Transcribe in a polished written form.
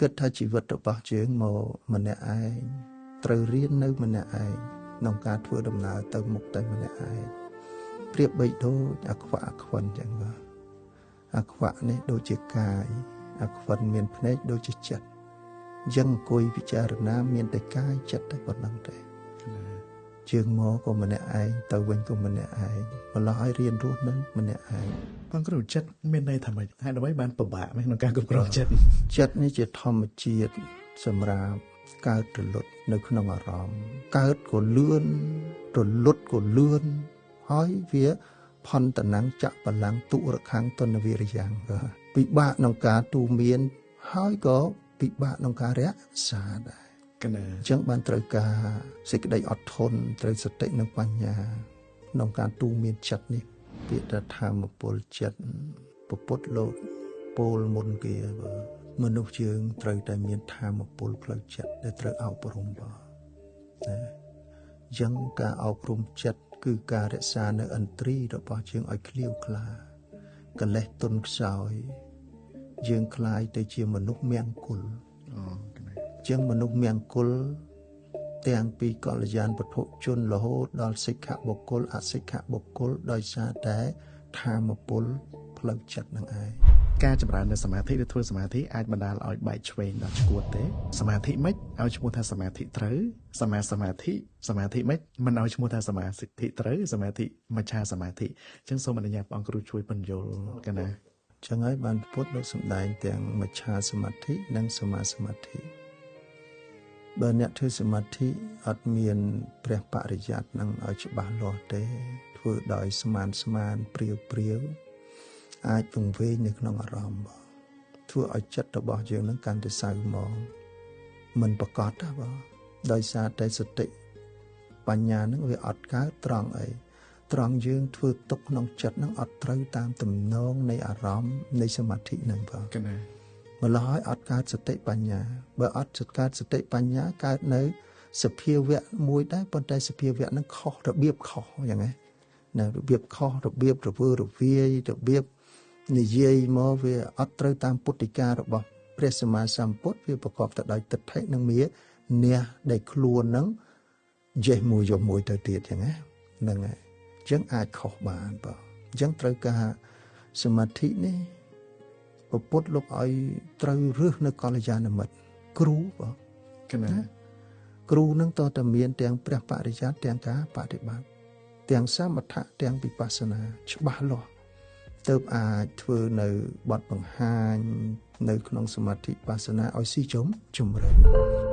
គិតថាជីវិតរបស់យើងមកម្នាក់ឯងត្រូវរៀននៅម្នាក់ឯងក្នុងការធ្វើដំណើរទៅមុខតែម្នាក់ឯងប្រៀបបីដូចអាខ្វាក់អាខ្វិនចឹងបាទអាខ្វាក់នេះដូចជាកាយអាខ្វិនមានភ្នែកដូចជាចិត្តអញ្ចឹងអង្គុយពិចារណាមានតែកាយចិត្តតែប៉ុណ្្នឹងទេជើងមកក៏ម្នាក់ឯងទៅវិញក៏ម្នាក់ឯងម្ល៉េះឲ្យរៀនរស់នៅម្នាក់ឯងបងគ្រូចិត្តមានន័យថាម៉េចហើយដើម្បីបានពិបាកក្នុងការគ្រប់គ្រងចិត្តនេះជាធម្មជាតិសម្រាប់កើតរលត់នៅក្នុងអារម្មណ៍កើតក៏លឿនរលត់ក៏លឿនហើយវាផន្តនាំងចៈបលាំងទុរខាំងទនវិរិយ៉ាងពិបាកក្នុងការទូមានហើយក៏ពិបាកក្នុងការរក្សាដែរកណាអញ្ចឹងបានត្រូវការសេចក្តីអត់ធន់ត្រូវសតិនិងបញ្ញាក្នុងការទូមានចិត្តនេះពាក្យថាធម្មពលចិត្តពុទ្ធលោកពោលមុនគេមនុស្សយើងត្រូវតែមានធម្មពលផ្លូវចិត្តដែលត្រូវអប់រំណាអញ្ចឹងការអប់រំចិត្តគឺការរក្សានៅឥន្ទ្រីរបស់យើងឲ្យឃ្លាវខ្លាកិលេសទុនខ្សោយយើងคล้ายទៅជាមនុស្សមង្គលជាងមនុស្សមង្គលទាំងពីកល្យានពុទ្ធជនរហូតដល់សិក្ខបុគ្គលអសិក្ខបុគ្គលដោយសារតែធម្មពលផ្លូវចិត្តនឹងឯងការចម្រើននៅសមាធិឬធ្វើសមាធិអាចបណ្ដាលឲ្យបែកឆ្វេងដល់ឆ្កួតទេសមាធិមិនឲ្យឈ្មោះថាសមាធិត្រូវសមាសមាធិមិនឲ្យឈ្មោះថាសមាធិត្រូវសមាធិមច្ឆាសមាធិអញ្ចឹងសូមអនុញ្ញាតបងគ្រូជួយពន្យល់កណាចឹងហើយបានពុទ្ធលោកសម្ដែងទាំងមច្ឆាសមាធិនិងសមាសមាធិបើអ្នកធ្វើសមាធិអត់មានព្រះបរិយ័តនឹងឲ្យច្បាស់លាស់ទេធ្វើដោយស្មានព្រាវអាចពង្វេងនៅក្នុងអារម្មណ៍ធ្វើឲ្យចិត្តរបស់យើងនឹងកាន់តែសៅហ្មងមិនប្រកបទេបងដោយសារតែសតិបញ្ញានឹងវាអត់កើតត្រង់អីត្រង់យើងធ្វើទុកក្នុងចិត្តនឹងអត់ត្រូវតាមទំនងនៃអារម្មណ៍នៃសមាធិនឹងបងកណាម្ល៉េះឲ្យអត់កើតសតិបញ្ញាបើអត់កើតសតិបញ្ញាកើតនៅសភាវៈមួយដែរប៉ុន្តែសភាវៈនឹងខុសរបៀបខុសយ៉ាងណារបៀបខុសរបៀបរវើរវាយរបៀបនិយាយមកវាអត់ត្រូវតាមពុទ្ធិការបស់ព្រះសម្មាសម្ពុទ្ធវាប្រកបទៅដោយទិដ្ឋិនិងមាអ្នកដែលខ្លួននឹងចេះមួយយកមួយទៅទៀតយ៉ាងណាហ្នឹងហើយអញ្ចឹងអាចខុសបានបើអញ្ចឹងត្រូវការសមាធិនេះពុទ្ធលោកឲ្យត្រូវរឹសនៅកល្យាណមិត្តគ្រូបើកណាគ្រូនឹងតើតមានទាំងព្រះបរិយ័តទាំងការបដិបត្តិទាំងសមថៈទាំងវិបស្សនាច្បាស់លាស់ទើបអាចធ្វើនៅបទបង្ហាញនៅក្នុងសមាធិបស្សនាឲ្យស៊ីជម្រៅ